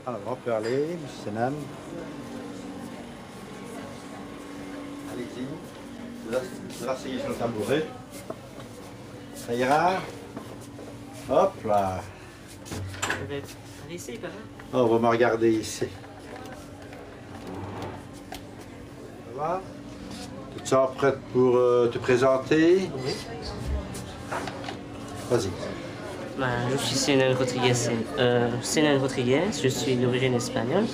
Alors, on peut aller, monsieur Nam. Allez-y. Vous asseyez sur le tabouret. Ça ira. Hop là. Je vais aller ici, quand même. On va me regarder ici. Ça va? Tu te sens prête pour te présenter? Oui. Vas-y. Ben, je suis Sénel Rodriguez. Sénel Rodriguez, je suis d'origine espagnole.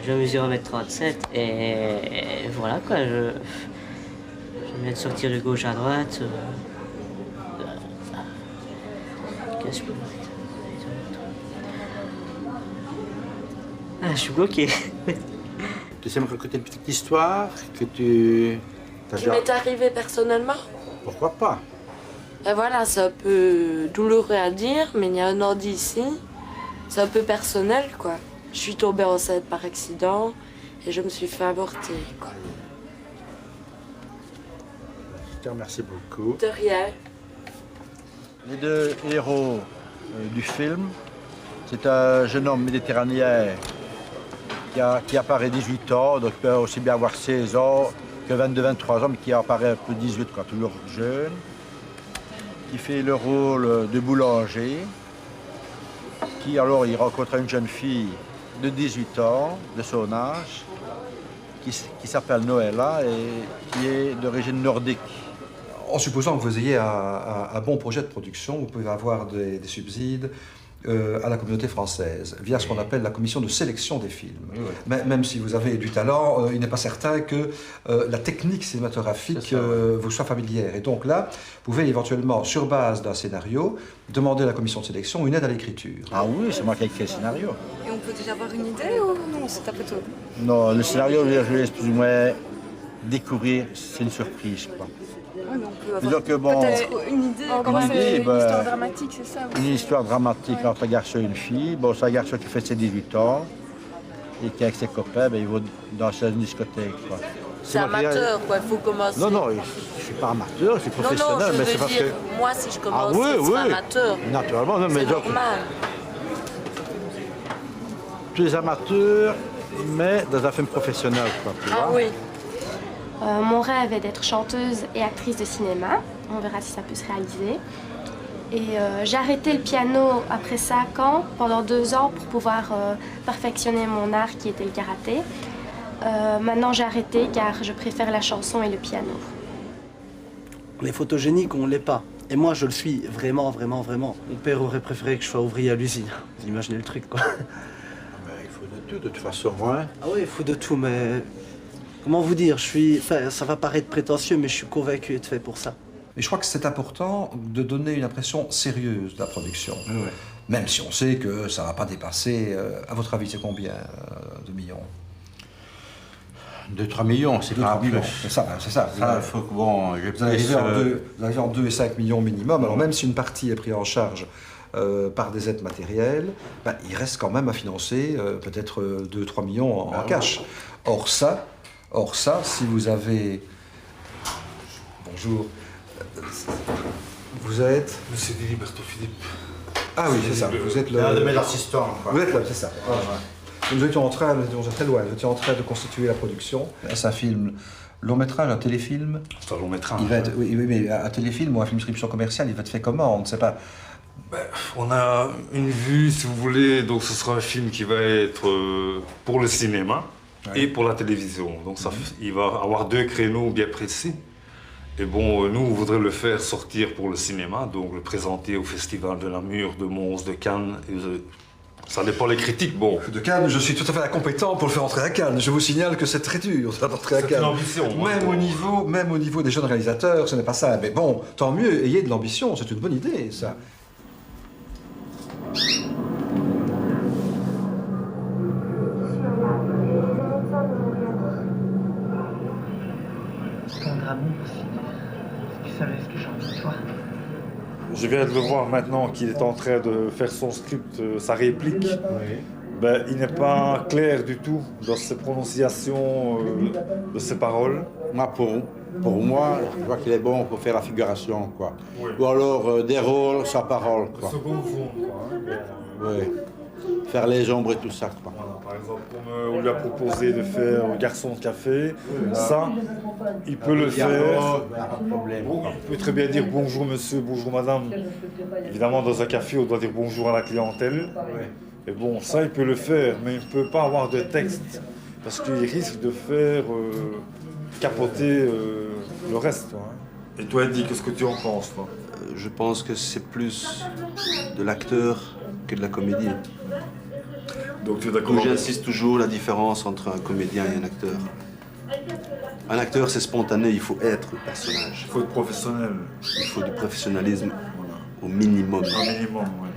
Je mesure 1m37 et voilà quoi. J'aime bien sortir de gauche à droite. Qu'est-ce que je peux mettre? Ah, je suis bloqué. Tu sais me raconter une petite histoire que tu... Qui m'est arrivé personnellement. Pourquoi pas? Et voilà, c'est un peu douloureux à dire, mais il y a un an d'ici, c'est un peu personnel, quoi. Je suis tombée enceinte par accident et je me suis fait avorter, quoi. Je te remercie beaucoup. De rien. Les deux héros du film, c'est un jeune homme méditerranéen qui apparaît 18 ans, donc il peut aussi bien avoir 16 ans que 22-23 ans, mais qui apparaît un peu 18, quoi, toujours jeune, qui fait le rôle de boulanger, qui alors il rencontre une jeune fille de 18 ans, de son âge, qui s'appelle Noëlla et qui est d'origine nordique. En supposant que vous ayez un bon projet de production, vous pouvez avoir des subsides à la communauté française, via ce qu'on appelle la commission de sélection des films. Oui, oui. Mais même si vous avez du talent, il n'est pas certain que la technique cinématographique vous soit familière. Et donc là, vous pouvez éventuellement, sur base d'un scénario, demander à la commission de sélection une aide à l'écriture. Ah oui, c'est moi qui ai écrit le scénario. Et on peut déjà avoir une idée ou non, c'est un peu tôt? Non, le scénario, je le laisse plus ou moins découvrir, c'est une surprise, je crois. Ouais, mais on peut Disons avoir que bon, peut-être une idée. Comment idée, c'est une bah, histoire dramatique, c'est ça? une histoire dramatique entre un garçon et une fille. Bon, c'est un garçon qui fait ses 18 ans et qui, avec ses copains, ben, ils vont danser une discothèque, quoi. C'est moi qui- amateur, quoi, il faut commencer. Non, non, je ne suis pas amateur, je suis Non, professionnel, non, je mais c'est veux parce dire, que... moi, si je Ah commence, oui, c'est oui, amateur. naturellement, non, mais C'est donc, normal. tu es amateur, mais dans un film professionnel, quoi, tu Ah vois. oui. Mon rêve est d'être chanteuse et actrice de cinéma. On verra si ça peut se réaliser. Et j'ai arrêté le piano après 5 ans, pendant 2 ans, pour pouvoir perfectionner mon art qui était le karaté. Maintenant j'ai arrêté car je préfère la chanson et le piano. Les photogéniques, on ne l'est pas. Et moi, je le suis vraiment, vraiment, vraiment. Mon père aurait préféré que je sois ouvrier à l'usine. Vous imaginez le truc, quoi. Ben, il faut de tout, de toute façon, hein. Ah oui, il faut de tout, mais... Comment vous dire, Enfin, ça va paraître prétentieux, mais je suis convaincu d'être fait pour ça. Et je crois que c'est important de donner une impression sérieuse de la production. Oui, oui. Même si on sait que ça ne va pas dépasser, à votre avis, c'est combien de millions? 2-3 millions, c'est pas 2-3 millions. plus. C'est ça, c'est ça. Ça, il faut que, bon, je Vous arrivez puisse, vous arrivez en 2 et 5 millions minimum. Alors même si une partie est prise en charge par des aides matérielles, ben, il reste quand même à financer peut-être 2-3 millions en cash. Or ça, si vous avez... Bonjour. Vous êtes... Monsieur Diliberto Philippe. Ah oui, c'est ça. Vous êtes de mes le... assistants, quoi. Vous êtes là, c'est ça. Nous étions en train, nous étions très loin, nous étions en train de constituer la production. C'est un film, long métrage, un téléfilm. C'est un long métrage. Il va être, oui, mais un téléfilm ou un film description commerciale, il va être fait comment? On ne sait pas. Ben, on a une vue, si vous voulez, donc ce sera un film qui va être pour le cinéma et pour la télévision. Donc ça, il va avoir 2 créneaux bien précis. Et bon, nous, on voudrait le faire sortir pour le cinéma, donc le présenter au Festival de Namur, de Mons, de Cannes. Et ça dépend des critiques, bon. De Cannes, je suis tout à fait incompétent pour le faire entrer à Cannes. Je vous signale que c'est très dur d'entrer à C'est Cannes. une ambition, hein. Même au niveau des jeunes réalisateurs, ce n'est pas ça. Mais bon, tant mieux, ayez de l'ambition, c'est une bonne idée, ça. Je viens de le voir maintenant qu'il est en train de faire son script, sa réplique. Ben, il n'est pas clair du tout dans ses prononciations de ses paroles. Moi, pour moi, je vois qu'il est bon pour faire la figuration, quoi. Oui. Ou alors des rôles sans parole, quoi. Second fond, quoi. Oui. faire les ombres et tout ça. Quoi. Voilà, par exemple, comme on lui a proposé de faire Garçon de café, ça, il peut le faire. Pas de problème. Il peut très bien dire bonjour monsieur, bonjour madame. Évidemment, dans un café, on doit dire bonjour à la clientèle. Et bon, ça, il peut le faire, mais il ne peut pas avoir de texte parce qu'il risque de faire capoter le reste. Hein. Et toi, Eddie, qu'est-ce que tu en penses, toi? Je pense que c'est plus de l'acteur que de la comédie. Donc tu es d'accord? Comme j'insiste toujours, la différence entre un comédien et un acteur. Un acteur, c'est spontané, il faut être le personnage. Il faut être professionnel. Il faut du professionnalisme au minimum. Un minimum, oui.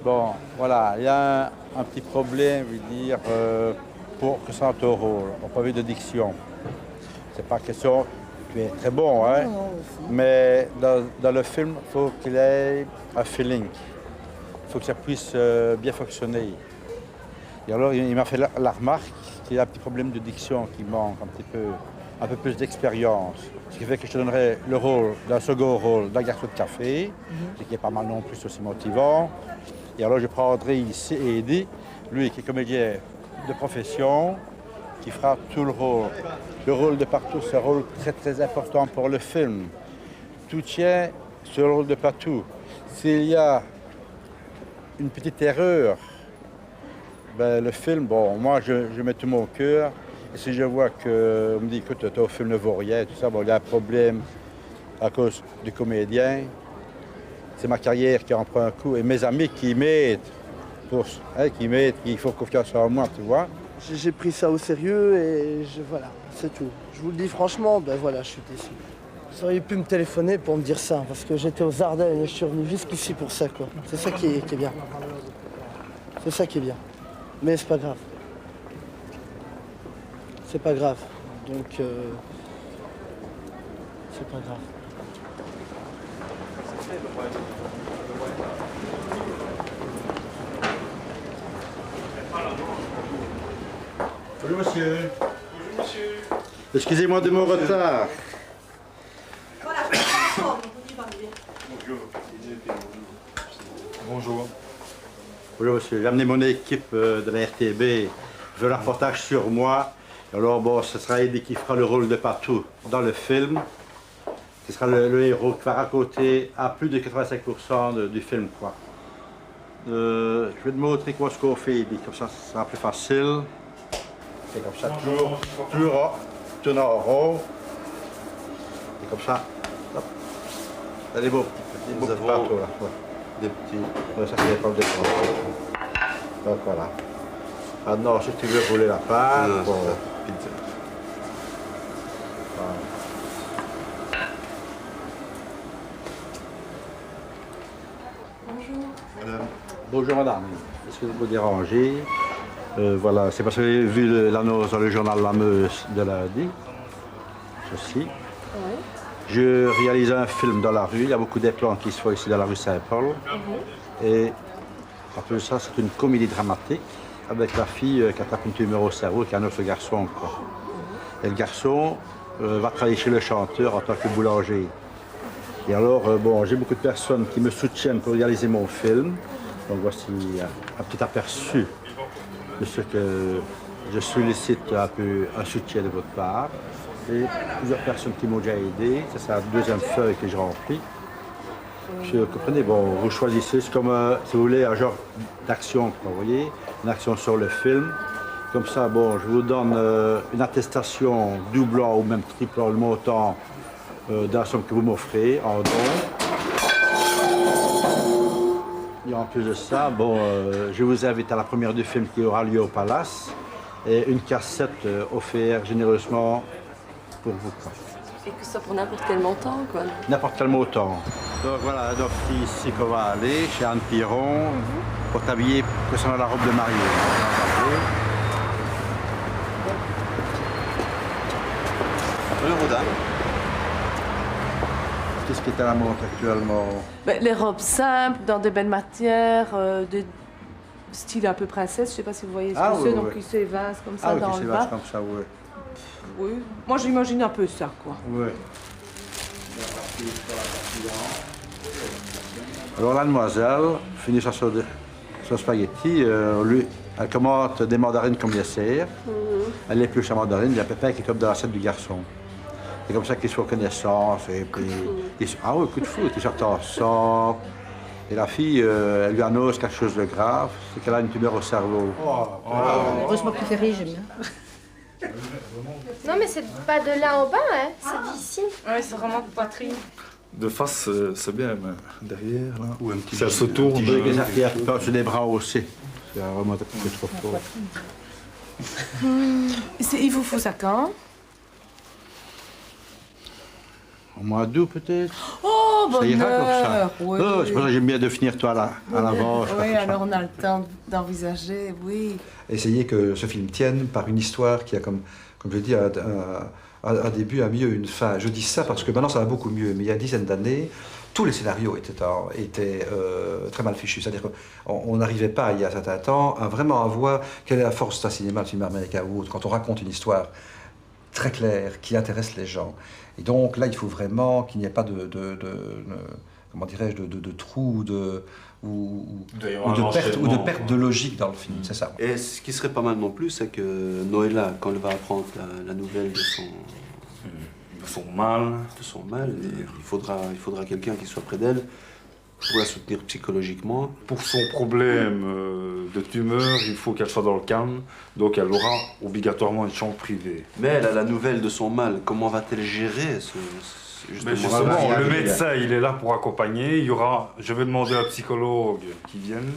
Bon, voilà, il y a un petit problème, je veux dire, pour que ça soit au rôle, au point de vue de diction. C'est pas question, tu es très bon, hein, mais dans le film, il faut qu'il ait un feeling. Il faut que ça puisse bien fonctionner. Et alors, il m'a fait la remarque qu'il y a un petit problème de diction qui manque un peu plus d'expérience. Ce qui fait que je te donnerais le rôle d'un second rôle d'un garçon de café, ce qui est pas mal non plus aussi motivant. Et alors, je prendrai ici Eddie, lui qui est comédien de profession, qui fera tout le rôle. Le rôle de Patou, c'est un rôle très très important pour le film. Tout tient sur le rôle de Patou. S'il y a une petite erreur, ben, le film, bon, moi je mets tout mon cœur. Et si je vois qu'on me dit, écoute, ton film ne vaut rien, tout ça, bon, il y a un problème à cause du comédien. C'est ma carrière qui en prend un coup et mes amis qui m'aident, qui font confiance en moi, tu vois. J'ai pris ça au sérieux et voilà, c'est tout. Je vous le dis franchement, ben voilà, je suis déçu. Vous auriez pu me téléphoner pour me dire ça, parce que j'étais aux Ardennes et je suis venu jusqu'ici pour ça, quoi. C'est ça qui est bien. C'est ça qui est bien. Mais c'est pas grave. C'est pas grave. Donc, c'est pas grave. Bonjour monsieur. Bonjour monsieur. Excusez-moi de mon retard. Bonjour. Bonjour monsieur, j'ai amené mon équipe de la RTB. Je veux un reportage sur moi. Alors bon, ce sera Eddie qui fera le rôle de Patou dans le film. Ce sera le héros qui va raconter à plus de 85% du film, quoi. Je vais te montrer quoi ce qu'on fait, Eddie, comme ça, ce sera plus facile. C'est comme ça, toujours tourner en rond. Et comme ça, hop. Là, des beaux Nous petits avons bateaux, là. Ouais. des petits... Ouais, ça, c'est les pommes de terre. Donc voilà. Maintenant, si tu veux rouler la pâte, Non, bon, c'est la pizza. voilà. Bonjour madame, est-ce que vous vous dérangez? Voilà, c'est parce que j'ai vu l'annonce dans le journal La Meuse de lundi. Ceci. Ouais. Je réalise un film dans la rue, il y a beaucoup de plans qui se font ici dans la rue Saint-Paul. Et un peu ça, c'est une comédie dramatique avec la fille qui attrape une tumeur au cerveau et qui a un autre garçon, quoi. Et le garçon va travailler chez le chanteur en tant que boulanger. Et alors, bon, j'ai beaucoup de personnes qui me soutiennent pour réaliser mon film. Donc voici un petit aperçu de ce que je sollicite un peu un soutien de votre part. Et plusieurs personnes qui m'ont déjà aidé. C'est la deuxième feuille que j'ai remplie. Vous comprenez, bon, vous choisissez, c'est comme, si vous voulez, un genre d'action, vous voyez, une action sur le film. Comme ça, bon, je vous donne une attestation doublant ou même triplant le montant de la somme que vous m'offrez en don. Et en plus de ça, bon, je vous invite à la première du film qui aura lieu au Palace et une cassette offerte généreusement pour vous, quoi. Et que ça pour n'importe quel montant, quoi. N'importe quel montant. Donc voilà, donc c'est ici qu'on va aller, chez Anne Piron, pour t'habiller concernant la robe de mariée. Bonjour madame. Qu'est-ce qui est à la mode actuellement? Ben, les robes simples, dans des belles matières, de style un peu princesse, je sais pas si vous voyez ce que c'est, donc qui s'évase comme ça Ah oui, dans qui le s'évase bas. comme ça, oui. Oui, moi j'imagine un peu ça, quoi. Oui. Alors la demoiselle finit sa son spaghetti, elle commande des mandarines comme dessert. Elle épluche la mandarine, il y a Pépin qui tombe dans l'assiette du garçon. C'est comme ça qu'ils se font connaissance. Et puis, ah oui, coup de foot, ils sortent ensemble. Et la fille, elle lui annonce quelque chose de grave, c'est qu'elle a une tumeur au cerveau. Heureusement que tu fais rire, j'aime bien. Non, mais c'est pas de là en bas, hein. C'est d'ici. Ouais, c'est vraiment poitrine. De face, c'est bien, mais derrière, là, Ou un petit ça se tourne. Avec les artères qui passent sur les bras aussi. C'est vraiment un peu trop fort. Il vous faut ça quand? Au mois d'août, peut-être. Oh, Ça ira comme ça. bonheur! Oui. Oh, c'est pour ça que j'aime bien définir toi à l'avance. Oui, alors on a le temps d'envisager, oui. Essayez que ce film tienne par une histoire qui a, comme je dis, un début, un milieu, une fin. Je dis ça parce que maintenant ça va beaucoup mieux, mais il y a une dizaine d'années, tous les scénarios étaient très mal fichus. C'est-à-dire qu'on n'arrivait pas, il y a un certain temps, à vraiment voir quelle est la force d'un cinéma, le cinéma américain ou autre, quand on raconte une histoire très claire, qui intéresse les gens. Et donc là, il faut vraiment qu'il n'y ait pas comment dirais-je, de trous ou de perte de logique dans le film, c'est ça. Et ce qui serait pas mal non plus, c'est que Noëlla, quand elle va apprendre la nouvelle de son mal, il faudra quelqu'un qui soit près d'elle pour la soutenir psychologiquement. Pour son problème de tumeur, il faut qu'elle soit dans le calme, donc elle aura obligatoirement une chambre privée. Mais elle a la nouvelle de son mal, comment va-t-elle gérer Justement, le médecin, il est là pour accompagner. Je vais demander à un psychologue qui vienne.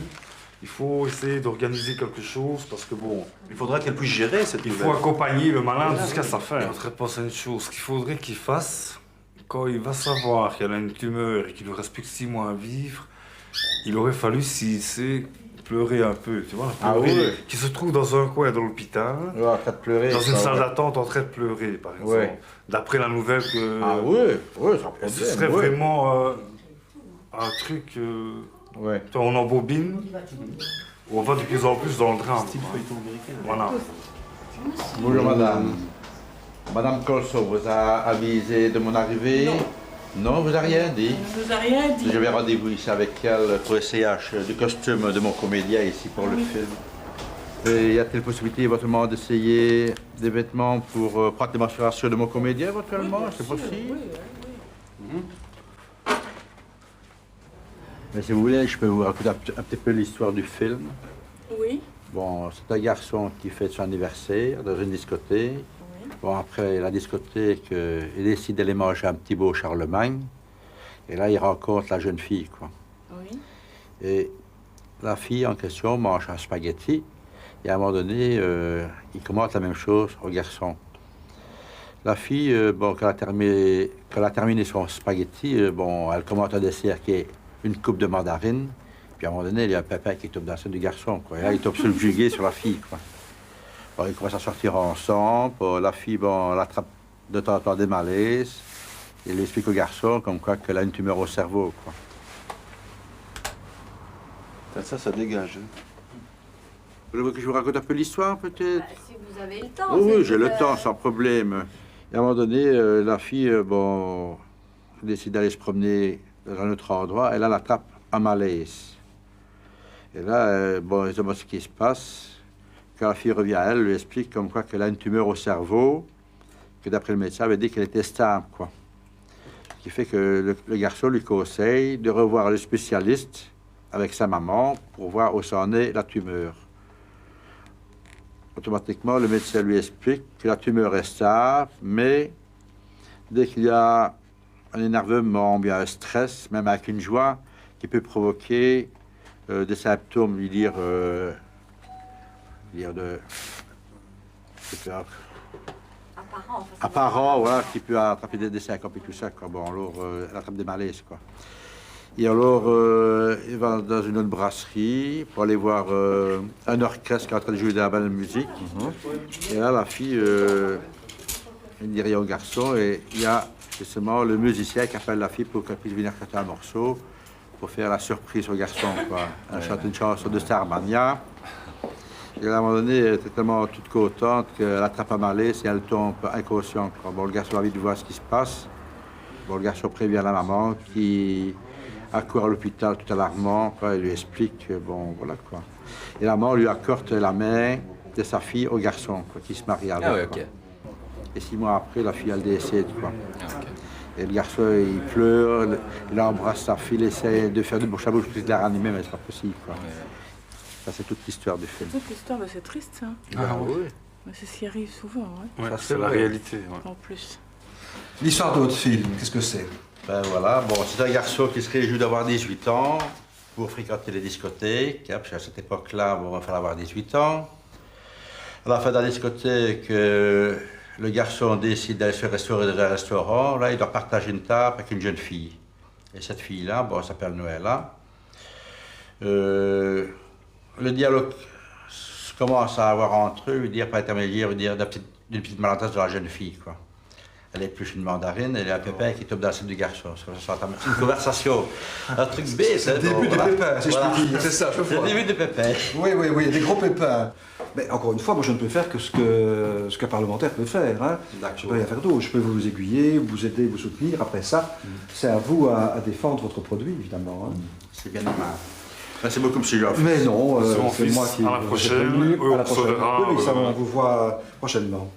Il faut essayer d'organiser quelque chose parce que bon... Il faudra qu'elle puisse gérer cette nouvelle. Il faut accompagner le malade jusqu'à sa fin. Je voudrais penser à une chose qu'il faudrait qu'il fasse. Quand il va savoir qu'elle a une tumeur et qu'il ne lui reste plus que 6 mois à vivre, il aurait fallu, s'il sait, pleurer un peu, tu vois, qui se trouve dans un coin de l'hôpital, En train de pleurer, dans une salle d'attente en train de pleurer, par exemple. Ouais. D'après la nouvelle que... Ah oui, sans problème. Ce serait vraiment un truc... On embobine, on va de plus en plus dans le drame. Style feuilleton américain. Voilà. Bonjour madame. Madame Colso vous a avisé de mon arrivée? Non. Non, vous a rien dit? Je vous ai rien dit. J'avais rendez-vous ici avec elle pour essayage du costume de mon comédien ici pour le film. Et y a-t-il possibilité éventuellement d'essayer des vêtements pour prendre des mensurations de mon comédien éventuellement? C'est possible? Mais si vous voulez, je peux vous raconter un petit peu l'histoire du film. Oui. Bon, c'est un garçon qui fête son anniversaire dans une discothèque. Oui. Bon, après la discothèque, il décide d'aller manger un petit bout au Charlemagne. Et là, il rencontre la jeune fille, quoi. Oui. Et la fille en question mange un spaghetti. Et à un moment donné, il commande la même chose au garçon. La fille, bon, quand elle a terminé son spaghetti, bon, elle commande un dessert qui est une coupe de mandarine. Puis à un moment donné, il y a un pépin qui tombe dans la scène du garçon, quoi. Et là, il tombe subjugué sur la fille, quoi. Bon, ils commencent à sortir ensemble. La fille, bon, elle attrape de temps en temps des malaises. Il lui explique au garçon comme quoi qu'elle a une tumeur au cerveau, quoi. Ça dégage. Hein. Vous voulez que je vous raconte un peu l'histoire, peut-être? Si vous avez le temps. Oui, j'ai le temps, sans problème. Et à un moment donné, la fille, bon, décide d'aller se promener dans un autre endroit, et là, elle attrape un malaise. Et là, bon, ils demandent ce qui se passe. Quand la fille revient à elle, lui explique comme quoi qu'elle a une tumeur au cerveau, que d'après le médecin, elle avait dit qu'elle était stable, quoi. Ce qui fait que le garçon lui conseille de revoir le spécialiste avec sa maman pour voir où s'en est la tumeur. Automatiquement, le médecin lui explique que la tumeur est stable, mais dès qu'il y a un énervement, bien un stress, même avec une joie, qui peut provoquer des symptômes, apparent, voilà, qui peut attraper des syncopes et tout ça, quoi. Bon, alors, elle attrape des malaises, quoi. Et alors, il va dans une autre brasserie pour aller voir un orchestre qui est en train de jouer de la belle musique. Et là, la fille, il dit rien au garçon, et il y a justement le musicien qui appelle la fille pour qu'elle puisse venir chanter un morceau pour faire la surprise au garçon, quoi. Elle chante une chanson de Starmania. Et à un moment donné, elle était tellement toute contente qu'elle attrape un malaise et elle tombe inconsciente, quoi. Bon, le garçon a envie de voir ce qui se passe. Bon, le garçon prévient la maman qui accourt à l'hôpital tout alarmant, quoi, il lui explique, bon, voilà quoi. Et la mort lui accorde la main de sa fille au garçon, quoi, qui se marie avec. Ah ouais, ok. Quoi. Et 6 mois après, la fille, elle décède, quoi. Et le garçon, il pleure, il embrasse sa fille, il essaie de faire de bouche à bouche pour la ranimer, mais c'est pas possible, quoi. Ça, c'est toute l'histoire du film. Toute l'histoire, c'est triste, ça. Ah oui. Mais c'est ce qui arrive souvent, ouais. Ouais, c'est la réalité. Ouais. En plus. L'histoire de votre film, qu'est-ce que c'est? Ben voilà, bon, c'est un garçon qui se réjouit d'avoir 18 ans pour fréquenter les discothèques, hein, parce qu'à cette époque-là, bon, il fallait avoir 18 ans. À la fin de la discothèque, le garçon décide d'aller se restaurer dans un restaurant. Là, il doit partager une table avec une jeune fille. Et cette fille-là, bon, elle s'appelle Noëlla. Le dialogue commence à avoir entre eux, dire par intermédiaire, dire d'une petite maladresse de la jeune fille, quoi. Elle épluche une mandarine, et il y a un pépin qui tombe dans l'assiette du garçon. C'est une conversation, un truc bête. C'est le début des pépins, si je puis dire. C'est ça, je vois. C'est le début des pépins. Oui, oui, oui, des gros pépins. Mais encore une fois, moi je ne peux faire que ce qu'un parlementaire peut faire. Hein. Je ne peux rien faire d'autre. Je peux vous aiguiller, vous aider, vous soutenir. Après ça, c'est à vous à défendre votre produit, évidemment. Hein. C'est bien normal. C'est beaucoup, monsieur Joffre. Mais non, c'est Mon moi fils, qui à la prochaine. À la prochaine. On se verra, Oui, ça, on vous voit prochainement.